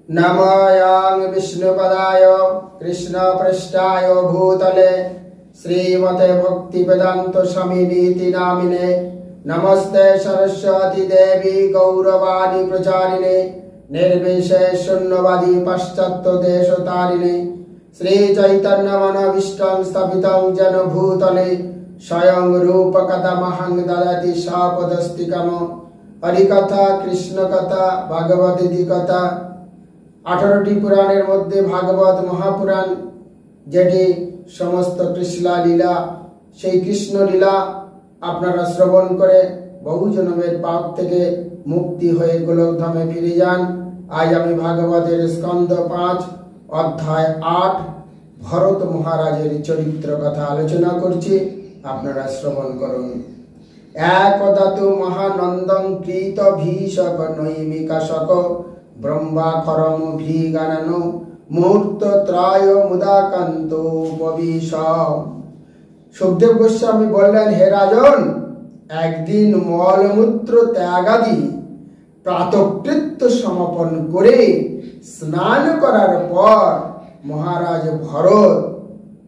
नमोऽयं विष्णुपदाय कृष्णपृष्ठाय भूतले श्रीमते भक्तिवेदान्त स्वामिनीति नामिने नमस्ते सरस्वती देवी गौरवाणी प्रचारिणे निर्विशेष शून्यवादी पाश्चात्य देशतारिणे श्री चैतन्य मनोभीष्टं स्थापितं जन भूतले स्वयं रूप कथमहं ददाति सापदस्तिकम् हरिकथा कृष्ण कथा भागवती कथा 18টি পুরাণের মধ্যে ভাগবত মহাপুরাণ যেটি সমস্ত কৃষ্ণ লীলা সেই কৃষ্ণ লীলা আপনারা শ্রবণ করে বহু জন্মের পাপ থেকে মুক্তি হয়ে গোলকধামে ফিরে যান। আজ আমি ভাগবতের স্কন্ধ 5 অধ্যায় 8 ভরত মহারাজের চরিত্র কথা আলোচনা করছি, আপনারা শ্রবণ করুন। একদা তু মহানন্দং কৃত ভীষক নৈমিকাশক ব্রহ্মাক্ষরম ভৃগানন মুহূর্ত ত্রয় মুদাকান্ত উপবিশ। সুখদেব গোস্বামী বললেন, হে রাজন, একদিন মলমূত্র ত্যাগাদি প্রাতকৃত্য সমাপন করে স্নান করার পর মহারাজ ভরত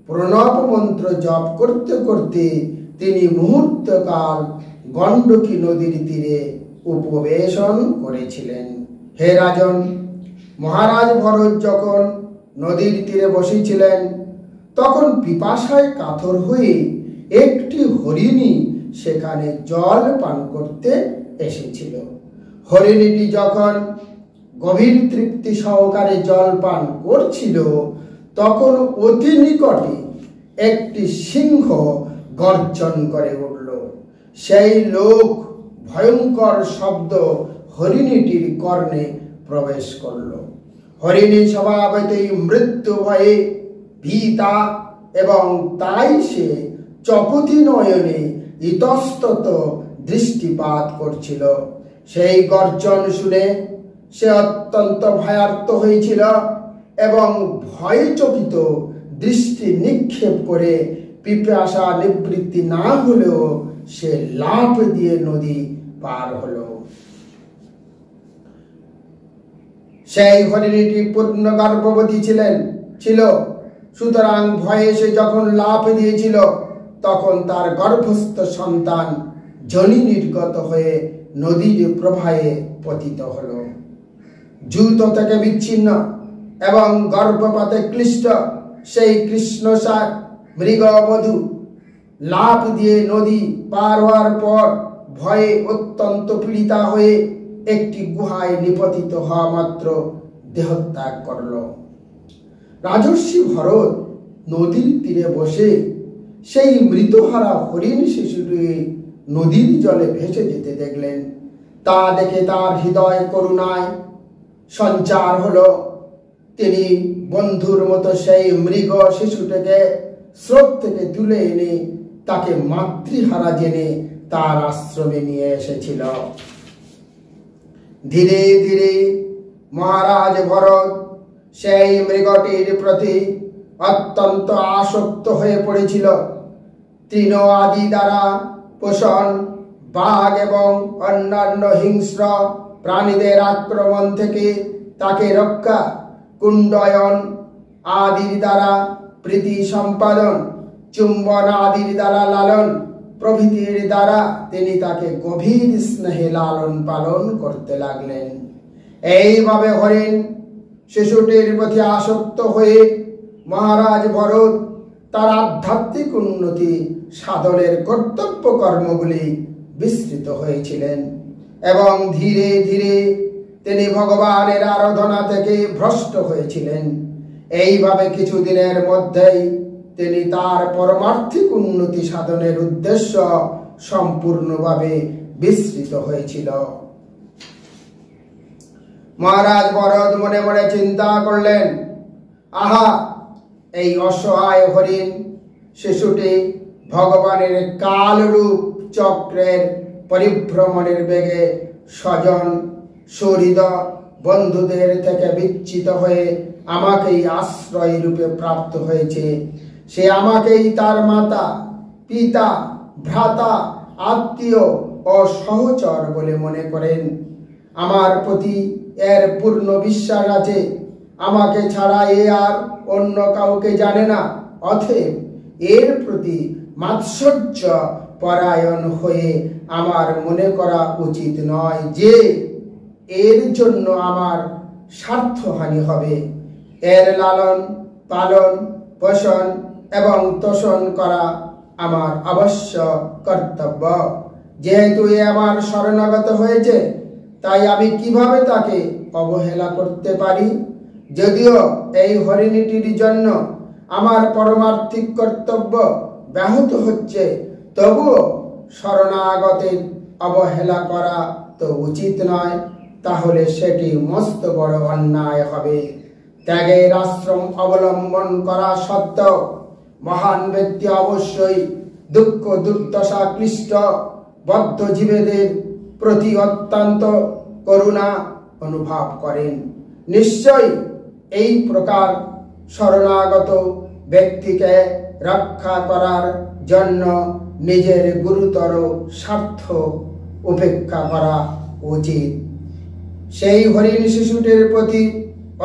প্রণব মন্ত্র জপ করতে করতে তিনি মুহূর্তকাল গণ্ডকী নদীর তীরে উপবেশন করেছিলেন। হে রাজন, মহারাজ ভরত যখন নদীর তীরে বসেছিলেন তখন পিপাসায় কাতর হয়ে একটি হরিণী সেখানে জল পান করতে এসেছিল। হরিণীটি যখন গভীর তৃপ্তি সহকারে জল পান করছিল তখন অতি নিকটে একটি সিংহ গর্জন করে উঠল। সেই লোক ভয়ঙ্কর শব্দ হরিণীটির কর্ণে প্রবেশ করল। হরিণী স্বভাবতই মৃত্যু ভয়ে ভীতা এবং তাই সে চপতি নয়নে ইতস্তত দৃষ্টিপাত করছিল। সেই গর্জন শুনে সে অত্যন্ত ভয়ার্ত হয়েছিল এবং ভয়চকিত দৃষ্টি নিক্ষেপ করে পিপাসা নিবৃত্তি না হলেও সে লাফ দিয়ে নদী পার হলো। সেই হরিণীটি পূর্ণ গর্ভবতী ছিল, সুতরাং ভয়ে সে যখন লাফ দিয়েছিল তখন তার গর্ভস্থ সন্তান জনি নির্গত হয়ে নদীর প্রবাহে পতিত হল। জুত থেকে বিচ্ছিন্ন এবং গর্ভপাতে ক্লিষ্ট সেই কৃষ্ণসার মৃগবধূ লাফ দিয়ে নদী পার হওয়ার পর ভয়ে অত্যন্ত পীড়িতা হয়ে একটি গুহায় নিপতিত হওয়া মাত্র দেহত্যাগ করল। রাজর্ষি ভরত নদীর তীরে বসে সেই মৃতহারা হরিণ শিশুটি নদীর জলে ভেসে যেতে দেখলেন। তা দেখে তার হৃদয় করুণায় সঞ্চার হলো। তিনি বন্ধুর মতো সেই মৃগ শিশুটিকে স্রোত থেকে তুলে এনে তাকে মাতৃহারা জেনে তার আশ্রমে নিয়ে এসেছিল। ধীরে ধীরে মহারাজ ভরত সেই মৃগটির প্রতি অত্যন্ত আসক্ত হয়ে পড়েছিল। তৃণ আদি দ্বারা পোষণ, বাঘ এবং অন্যান্য হিংস্র প্রাণীদের আক্রমণ থেকে তাকে রক্ষা, কুণ্ডয়ন আদির দ্বারা প্রীতি সম্পাদন, চুম্বন আদির দ্বারা লালন প্রভৃতির দ্বারা তিনি তাকে গভীর স্নেহে লালন পালন করতে লাগলেন। এইভাবে হরিণ শিশুটির প্রতি আসক্ত হয়ে মহারাজ ভরত তার আধ্যাত্মিক উন্নতি সাধনের কর্তব্য কর্মগুলি বিস্তৃত হয়েছিলেন এবং ধীরে ধীরে তিনি ভগবানের আরাধনা থেকে ভ্রষ্ট হয়েছিলেন। এইভাবে কিছুদিনের মধ্যেই তিনি তার পরমার্থিক উন্নতি সাধনের উদ্দেশ্য সম্পূর্ণভাবে বিস্তৃত হয়েছিল। মহারাজ ভরত মনে মনে চিন্তা করলেন, আহা, এই অসহায় হরিণ শিশুটি ভগবানের কালরূপ চক্রের পরিভ্রমণের বেগে স্বজন সুহৃদ বন্ধুদের থেকে বিচ্ছিত হয়ে আমাকেই আশ্রয় রূপে প্রাপ্ত হয়েছে। সে আমাকেই তার মাতা, পিতা, ভ্রাতা, আত্মীয় ও সহচর বলে মনে করেন। আমার প্রতি এর পূর্ণ বিশ্বাস আছে। আমাকে ছাড়া এ আর অন্য কাউকে জানে না। অতএব এর প্রতি মাৎসর্য পরায়ণ হয়ে আমার মনে করা উচিত নয় যে এর জন্য আমার স্বার্থহানি হবে। এর লালন পালন পোষণ এবং তোষণ করা আমার অবশ্য কর্তব্য। যেহেতু এ আমার শরণাগত হয়েছে, তাই আমি কিভাবে তাকে অবহেলা করতে পারি? যদিও এই হরিণীটির জন্য আমার পরমার্থিক কর্তব্য ব্যাহত হচ্ছে, তবুও শরণাগতের অবহেলা করা তো উচিত নয়। তাহলে সেটি মস্ত বড় অন্যায় হবে। ত্যাগের আশ্রম অবলম্বন করা সত্ত্বেও মহান ব্যক্তি অবশ্যই দুঃখ দুর্দশা ক্লিষ্ট বদ্ধ জীবেদের প্রতি অত্যন্ত করুণা অনুভব করেন। নিশ্চয়ই এই প্রকার শরণাগত ব্যক্তিকে রক্ষা করার জন্য নিজের গুরুতর স্বার্থ উপেক্ষা করা উচিত। সেই হরিণ শিশুটির প্রতি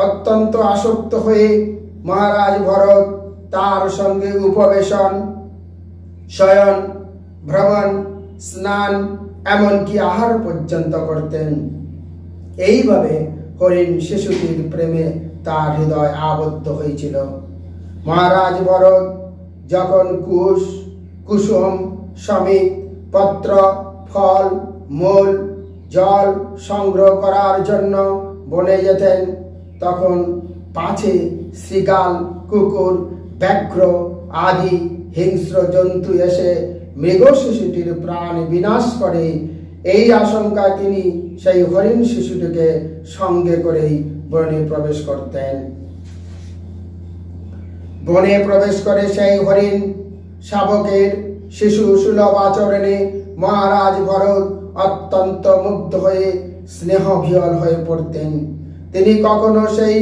অত্যন্ত আসক্ত হয়ে মহারাজ ভরত তার সঙ্গে উপবেশন, শয়ন, ভ্রমণ, স্নান, এমনকি আহার পর্যন্ত করতেন। এইভাবে হরিণ শিশুটির প্রেমে তার হৃদয় আবদ্ধ হয়েছিল। মহারাজ ভরত যখন কুশ, কুসুম, সমিত, পত্র, ফল, মূল, জল সংগ্রহ করার জন্য বনে যেতেন, তখন পাছে শৃগাল, কুকুর, ব্যাঘ্র আদি হিংস্র জন্তু এসে মৃগ শিশুটির প্রাণ বিনাশ করে। এই আশঙ্কায় তিনি সেই হরিণ শিশুটিকে সঙ্গে করেই বনে প্রবেশ করতেন। বনে প্রবেশ করে সেই হরিণ শাবকের শিশু সুলভ আচরণে মহারাজ ভরত অত্যন্ত মুগ্ধ হয়ে স্নেহভিয়ল হয়ে পড়তেন। তিনি কখনো সেই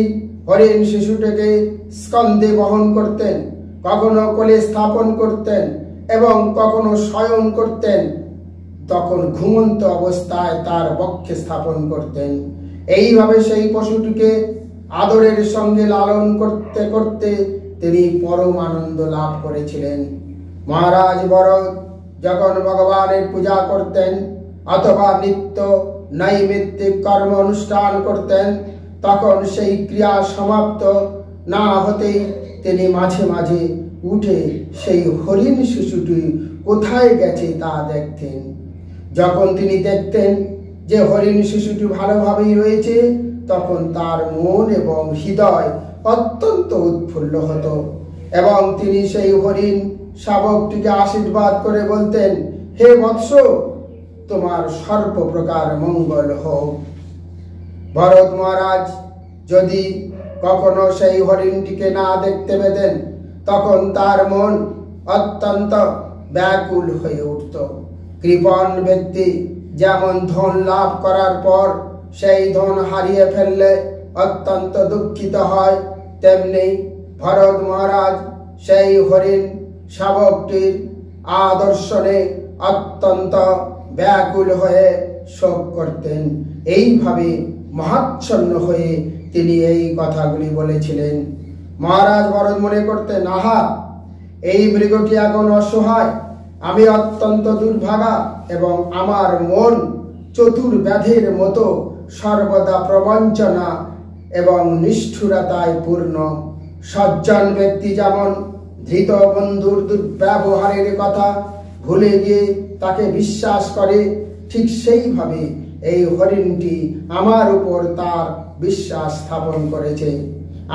হরিণ শিশুটিকে স্কন্ধে বহন করতেন, কখনো কোলে স্থাপন করতেন এবং কখনো শয়ন করতেন। তখন ঘুমন্ত অবস্থায় তার বক্ষে স্থাপন করতেন। এইভাবে সেই পশুটিকে আদরের সঙ্গে লালন করতে করতে তিনি পরম আনন্দ লাভ করেছিলেন। মহারাজ ভরত যখন ভগবানের পূজা করতেন অথবা নিত্য নৈমিত্তিক কর্ম অনুষ্ঠান করতেন, তখন সেই ক্রিয়া সমাপ্ত না হতেই তিনি মাঝে মাঝে উঠে সেই হরিণ শিশুটি কোথায় গেছে তা দেখতেন। যখন তিনি দেখতেন যে হরিণ শিশুটি ভালোভাবেই রয়েছে, তখন তার মন এবং হৃদয় অত্যন্ত উৎফুল্ল হতো এবং তিনি সেই হরিণ শাবকটিকে আশীর্বাদ করে বলতেন, হে বৎস, তোমার সর্বপ্রকার মঙ্গল হোক। ভরত মহারাজ যদি কখনো সেই হরিণটিকে না দেখতে পেতেন, তখন তার মন অত্যন্ত ব্যাকুল হয়ে উঠত। কৃপণ ব্যক্তি যেমন ধন লাভ করার পর সেই ধন হারিয়ে ফেললে অত্যন্ত দুঃখিত হয়, তেমনি ভরত মহারাজ সেই হরিণ শাবকটির আদর্শনে অত্যন্ত ব্যাকুল হয়ে শোক করতেন। এইভাবে মহাচ্ছন্ন হয়ে তিনি এই কথাগুলি বলেছিলেন। মহারাজ ভরত মনে করতেন, আহা, এই মৃগটি এখন অসহায়, আমি অত্যন্ত দুর্ভাগা এবং আমার মন চতুর্ব্যাধের মতো সর্বদা প্রবঞ্চনা এবং নিষ্ঠুরতায় পূর্ণ। সজ্জন ব্যক্তি যেমন ধৃত বন্ধুর দুর্ব্যবহারের কথা ভুলে গিয়ে তাকে বিশ্বাস করে, ঠিক সেইভাবে এই হরিণটি আমার উপর তার বিশ্বাস স্থাপন করেছে।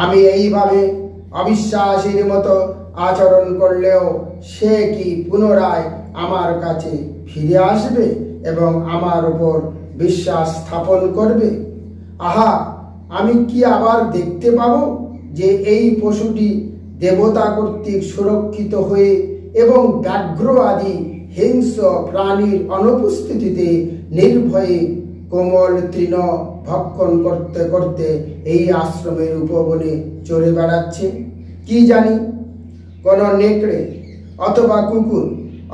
আমি এইভাবে অবিশ্বাসীর মতো আচরণ করলেও সে কি পুনরায় আমার কাছে ফিরে আসবে এবং আমার উপর বিশ্বাস স্থাপন করবে? আহা, আমি কি আবার দেখতে পাবো যে এই পশুটি দেবতা কর্তৃক সুরক্ষিত হয়ে এবং ব্যাঘ্র আদি হিংস্র প্রাণীর অনুপস্থিতিতে নির্ভয়ে কোমল তৃণ ভক্ষণ করতে করতে এই আশ্রমের উপবনে চড়ে বেড়াচ্ছে? কি জানি কোন নেকড়ে অথবা কুকুর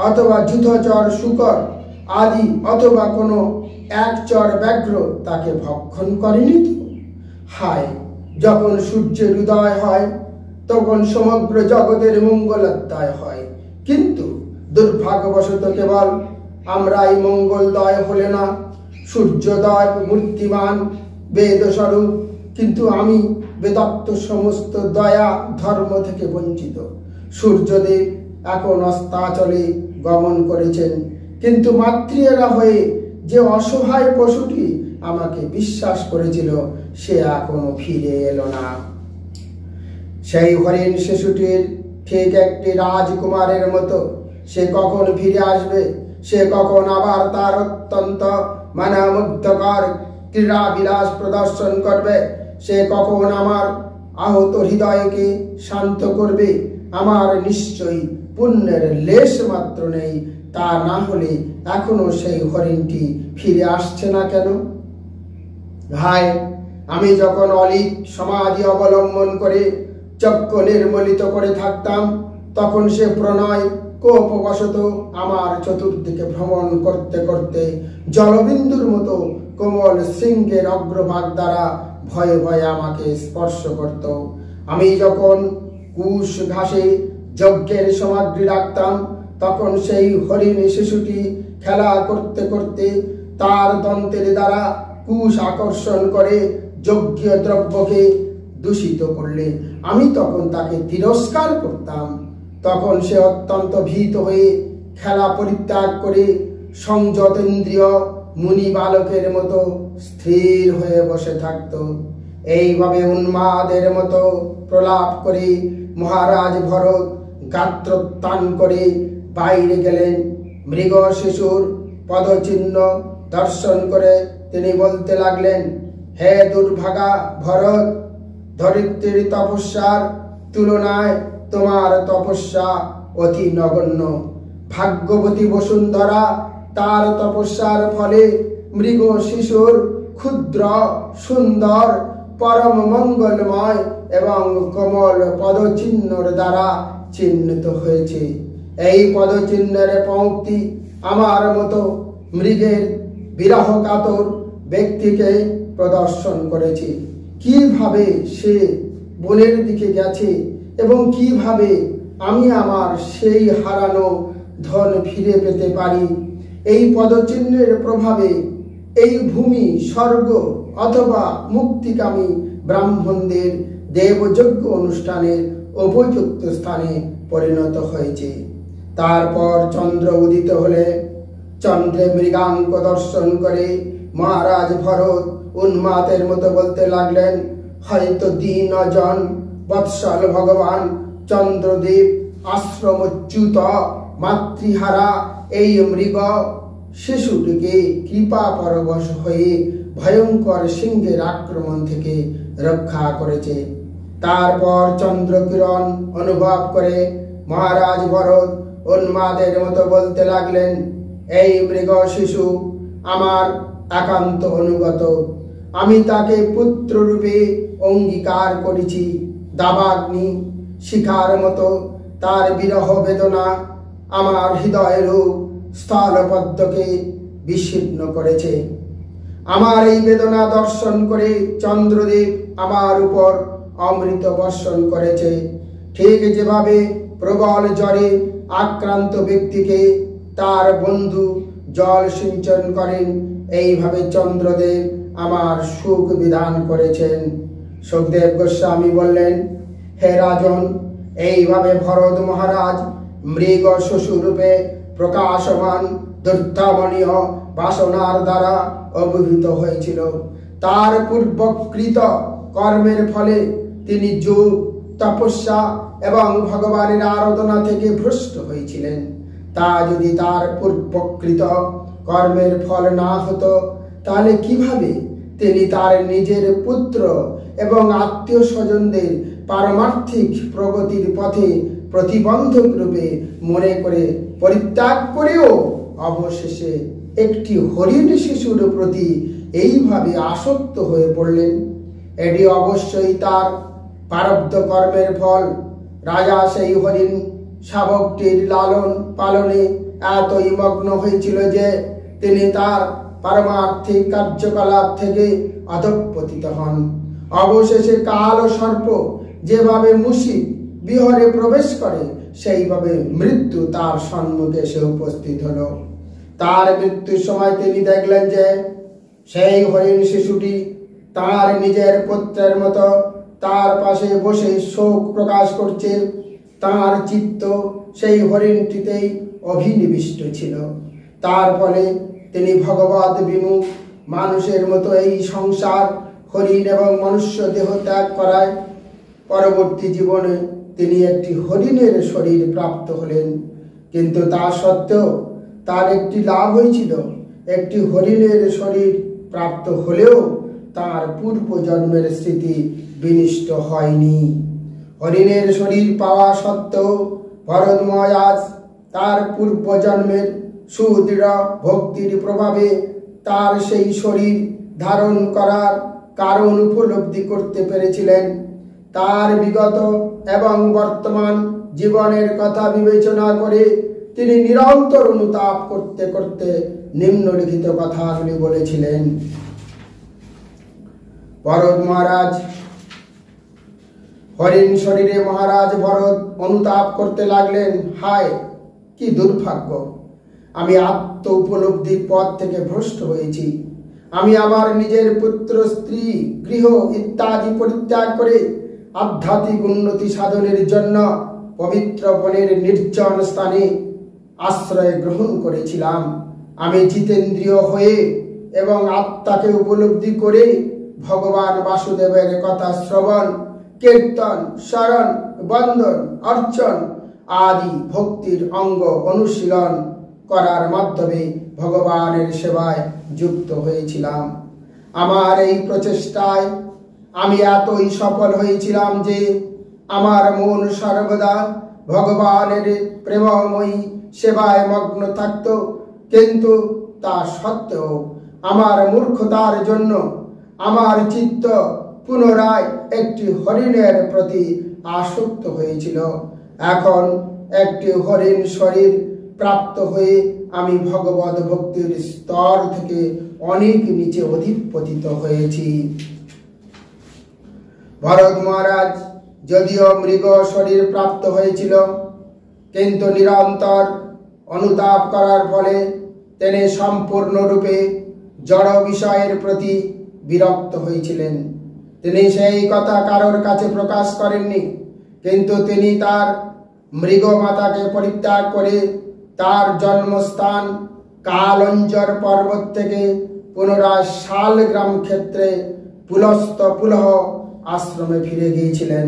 অথবা যুথচর শুকর আদি অথবা কোনো এক চর ব্যাঘ্র তাকে ভক্ষণ করেনি তো? হায়, যখন সূর্যের উদয় হয় তখন সমগ্র জগতের মঙ্গলোদয় হয়, কিন্তু দুর্ভাগ্যবশত কেবল আমরাই মঙ্গলদয় হলে না। সূর্যোদয় মূর্তিমান বেদস্বরূপ, কিন্তু আমি বেদত্ত সমস্ত দয়া ধর্ম থেকে বঞ্চিত। সূর্যদেব এখন অস্তাচলে গমন করেছেন, কিন্তু মাতৃয়েরা হয়ে যে অসহায় পশুটি আমাকে বিশ্বাস করেছিল সে এখনো ফিরে এলো না। সেই হরিণ শিশুটির ঠিক একটি রাজকুমারের মতো। সে কখন ফিরে আসবে? সে কখন আবার তার অত্যন্ত মানমুগ্ধকর ক্রীড়া বিলাস প্রদর্শন করবে? সে কখন আমার আহত হৃদয়কে শান্ত করবে? আমার নিশ্চয়ই পুণ্যের লেশ মাত্র নেই। তা না হলে এখনো সেই হরিণটি ফিরে আসছে না কেন? ভাই, আমি যখন অলিক সমাধি অবলম্বন করে চক্র নির্মলিত করে থাকতাম, তখন সে প্রণয় কোপবশত আমার চতুর্দিকে ভ্রমণ করতে করতে জলবিন্দুর মতো কোমল শৃঙ্গের অগ্রভাগ দ্বারা ভয়ে ভয়ে আমাকে স্পর্শ করত। আমি যখন কুশ ঘাসে যজ্ঞের সামগ্রী রাখতাম, তখন সেই হরিণ শিশুটি খেলা করতে করতে তার দন্তের দ্বারা কুশ আকর্ষণ করে যজ্ঞ দ্রব্যকে দূষিত করলে আমি তখন তাকে তিরস্কার করতাম। তখন সে অত্যন্ত ভীত হয়ে খেলা পরিত্যাগ করে সংযত ইন্দ্রিয় মুনি বালকের মতো স্থির হয়ে বসে থাকত। এইভাবে উন্মাদের মতো প্রলাপ করে মহারাজ ভরত গাত্রোত্থান করে বাইরে গেলেন। মৃগ শিশুর পদচিহ্ন দর্শন করে তিনি বলতে লাগলেন, হে দুর্ভাগা ভরত, ধরিত্রীর তপস্যার তুলনায় তোমার তপস্যা অতি নগণ্য। ভাগ্যবতী বসুন্ধরা তার তপস্যার ফলে মৃগ শিশুর ক্ষুদ্র সুন্দর পরম মঙ্গলময় এবং কোমল পদচিহ্নর দ্বারা চিহ্নিত হয়েছে। এই পদচিহ্নের পংক্তি আমার মতো মৃগের বিরহ কাতর ব্যক্তিকে প্রদর্শন করেছে। কিভাবে সে বনের দিকে গেছে এবং কিভাবে আমি আমার সেই হারানো ধন ফিরে পেতে পারি। এই পদচিহ্নের প্রভাবে এই ভূমি স্বর্গ অথবা মুক্তিকামী ব্রাহ্মণদের দেবযজ্ঞ অনুষ্ঠানের উপযুক্ত স্থানে পরিণত হয়েছে। তারপর চন্দ্র উদিত হলে চন্দ্রে মৃগাঙ্ক দর্শন করে মহারাজ ভরত উন্মাদের মতো বলতে লাগলেন, হয়তো দীনজন বৎসল ভগবান চন্দ্রদেব আশ্রমচ্যুত মাতৃহারা এই মৃগ শিশুটিকে কৃপা পরবশ হয়ে ভয়ঙ্কর সিংহের আক্রমণ থেকে রক্ষা করেছে। তারপর চন্দ্রকিরণ অনুভব করে মহারাজ ভরত উন্মাদের মতো বলতে লাগলেন, এই মৃগ শিশু আমার একান্ত অনুগত। আমি তাকে পুত্র রূপে অঙ্গীকার করেছি। দাবাগ্নি শিখার মতো তার বিরহ বেদনা আমার হৃদয়রূপ স্থলপদ্মকে বিচ্ছিন্ন করেছে। আমার এই বেদনা দর্শন করে চন্দ্রদেব আমার উপর অমৃত বর্ষণ করেছে। ঠিক যেভাবে প্রবল জ্বরে আক্রান্ত ব্যক্তিকে তার বন্ধু জল সিঞ্চন করেন, এইভাবে চন্দ্রদেব আমার সুখ বিধান করেছেন। সুখদেব গোস্বামী বললেন, হে রাজন, এইভাবে ভরত মহারাজ মৃগ শ্বশুরূপে প্রকাশমান দুর্ধামনীয় বাসনার দ্বারা অভিভূত হয়েছিল। তার পূর্বকৃত কর্মের ফলে তিনি যোগ তপস্যা এবং ভগবানের আরাধনা থেকে ভ্রষ্ট হয়েছিলেন। তা যদি তার পূর্বকৃত কর্মের ফল না হতো, তাহলে কিভাবে তিনি তার নিজের পুত্র এবং আত্মীয় স্বজনদের পারমার্থিক প্রগতির পথে প্রতিবন্ধক রূপে মনে করে পরিত্যাগ করেও অবশেষে একটি হরিণ শিশুর প্রতি এইভাবে আসক্ত হয়ে পড়লেন? এটি অবশ্যই তার প্রারব্ধ কর্মের ফল। রাজা সেই হরিণ শাবকটির লালন পালনে এতই মগ্ন হয়েছিল যে তিনি তার পারমার্থিক কার্যকলাপ থেকে অধঃপতিত হন। অবশেষে কাল ও সর্প যেভাবে মুশিক বিহরে প্রবেশ করে, সেইভাবে মৃত্যু তার সম্মুখে এসে উপস্থিত হলো। তার মৃত্যুর সময় তিনি দেখলেন যে সেই হরিণ শিশুটি তার নিজের পুত্রের মতো তার পাশে বসে শোক প্রকাশ করছে। তার চিত্ত সেই হরিণটিতেই অভিনিবিষ্ট ছিল। তার ফলে তিনি ভগবত বিমুখ মানুষের মতো এই সংসার হরিণ এবং মনুষ্য দেহ ত্যাগ করায় পরবর্তী জীবনে তিনি একটি হরিণের শরীর প্রাপ্ত হলেন। কিন্তু তা সত্ত্বেও তার একটি লাভ হয়েছিল, একটি হরিণের শরীর প্রাপ্ত হলেও তার পূর্ব জন্মের স্মৃতি বিনষ্ট হয়নি। হরিণের শরীর পাওয়া সত্ত্বেও ভরত মহারাজ তার পূর্ব জন্মের সুদৃঢ় ভক্তির প্রভাবে তার সেই শরীর ধারণ করার কারণ উপলব্ধি করতে পেরেছিলেন। তার বিগত এবং বর্তমান জীবনের কথা বিবেচনা করে তিনি নিরন্তর অনুতাপ করতে করতে নিম্নলিখিত কথাগুলি বলেছিলেন। ভরত মহারাজ হরিণ শরীরে মহারাজ ভরত অনুতাপ করতে লাগলেন, হায় কি দুর্ভাগ্য! আমি আত্ম উপলব্ধির পথ থেকে ভ্রষ্ট হয়েছি। আমি আমার নিজের পুত্র, স্ত্রী, গৃহ ইত্যাদি পরিত্যাগ করে আধ্যাত্মিক উন্নতি সাধনের জন্য পবিত্র বনের নির্জন স্থানে আশ্রয় গ্রহণ করেছিলাম। আমি জিতেন্দ্রিয় হয়ে এবং আত্মাকে উপলব্ধি করে ভগবান বাসুদেবের কথা শ্রবণ, কীর্তন, স্মরণ, বন্দন, অর্চন আদি ভক্তির অঙ্গ অনুশীলন করার মাধ্যমে ভগবানের সেবায় যুক্ত হয়েছিলাম। আমার এই প্রচেষ্টায় আমি এতই সফল হয়েছিলাম যে আমার মন সর্বদা ভগবানের প্রেমময়ী সেবায় মগ্ন থাকত। কিন্তু তা সত্ত্বেও আমার মূর্খতার জন্য আমার চিত্ত পুনরায় একটি হরিণের প্রতি আসক্ত হয়েছিল। এখন একটি হরিণ শরীর প্রাপ্ত হয়ে আমি ভগবত ভক্তির স্তর থেকে অনেক নিচে অধিপতিত হয়েছি। ভরত মহারাজ যদিও মৃগ শরীর প্রাপ্ত হয়েছিল, কিন্তু নিরন্তর অনুতাপ করার ফলে তিনি সম্পূর্ণরূপে জড় বিষয়ের প্রতি বিরক্ত হয়েছিলেন। তিনি সেই কথা কারোর কাছে প্রকাশ করেননি, কিন্তু তিনি তার মৃগ মাতাকে পরিত্যাগ করে তার জন্মস্থান কালঞ্জর পর্বত থেকে পুনরায় শালগ্রাম ক্ষেত্রে পুলস্ত পুলহ আশ্রমে ফিরে গিয়েছিলেন।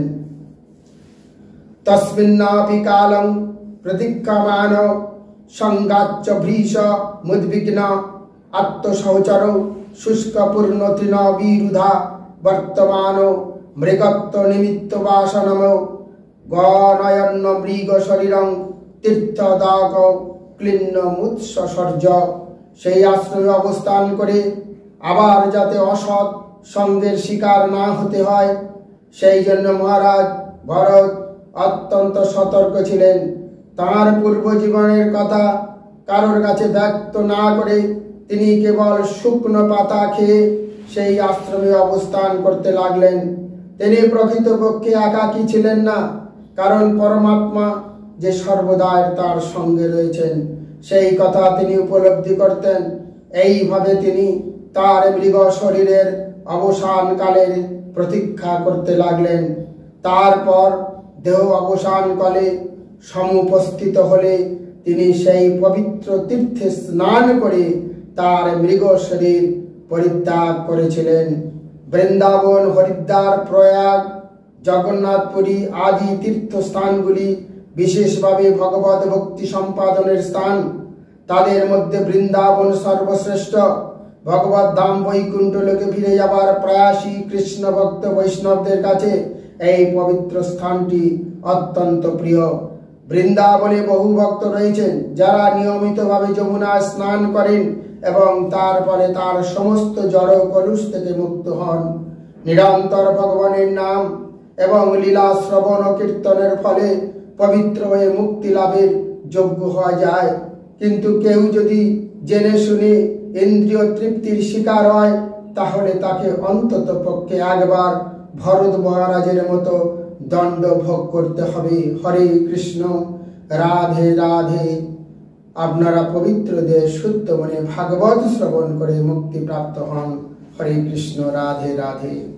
তস্মিন্নাপি কালং প্রতীক্ষামান সংগাচ্চ ভৃশ মুদ্বিগ্ন আত্মসহচর শুষ্ক পূর্ণ তৃণ বিরুধা বর্তমান মৃগত্ব নিমিত্ত বাসনম গনয়ন্ন মৃগ শরীরং তীর্থদাক ক্লিন্ন মুৎসর্য। সেই আশ্রমে অবস্থান করে আবার যাতে অসৎ সঙ্গের শিকার না হতে হয়, সেই জন্য মহারাজ ভরত অত্যন্ত সতর্ক ছিলেন। তাঁর পূর্ব জীবনের কথা কারোর কাছে ব্যক্ত না করে তিনি কেবল শুকনো পাতা খেয়ে সেই আশ্রমে অবস্থান করতে লাগলেন। তিনি প্রকৃতপক্ষে একাকী ছিলেন না, কারণ পরমাত্মা যে সর্বদাই তার সঙ্গে রয়েছেন সেই কথা তিনি উপলব্ধি করতেন। এইভাবে তিনি তার মৃগ শরীরের অবসানকালের প্রতীক্ষা করতে লাগলেন। তারপর দেহ অবসানকালে সমুপস্থিত হলে তিনি সেই পবিত্র তীর্থে স্নান করে তার মৃগ শরীর পরিত্যাগ করেছিলেন। বৃন্দাবন, হরিদ্বার, প্রয়াগ, জগন্নাথপুরী আদি তীর্থস্থানগুলি বিশেষভাবে ভগবত ভক্তি সম্পাদনের স্থান। তাদের মধ্যে বৃন্দাবন সর্বশ্রেষ্ঠ। ভগবত ধাম বৈকুণ্ঠ লোকে ফিরে যাবার প্রয়াসী কৃষ্ণ ভক্ত বৈষ্ণবদের কাছে এই পবিত্র স্থানটি অত্যন্ত প্রিয়। বৃন্দাবনে বহু ভক্ত রয়েছেন যারা নিয়মিতভাবে যমুনায় স্নান করেন এবং তারপরে তার সমস্ত জড় কলুষ থেকে মুক্ত হন। নিরন্তর ভগবানের নাম এবং লীলা শ্রবণ ও কীর্তনের ফলে পবিত্র হয়ে মুক্তি লাভের যোগ্য হওয়া যায়। কিন্তু কেউ যদি জেনে শুনে ইন্দ্রিয় তৃপ্তির শিকার হয়, তাহলে তাকে অন্তত পক্ষে একবার ভরত মহারাজের মতো দণ্ড ভোগ করতে হবে। হরে কৃষ্ণ, রাধে রাধে। আপনারা পবিত্র দেশ শুদ্ধ মনে ভাগবত শ্রবণ করে মুক্তি প্রাপ্ত হন। হরে কৃষ্ণ, রাধে রাধে।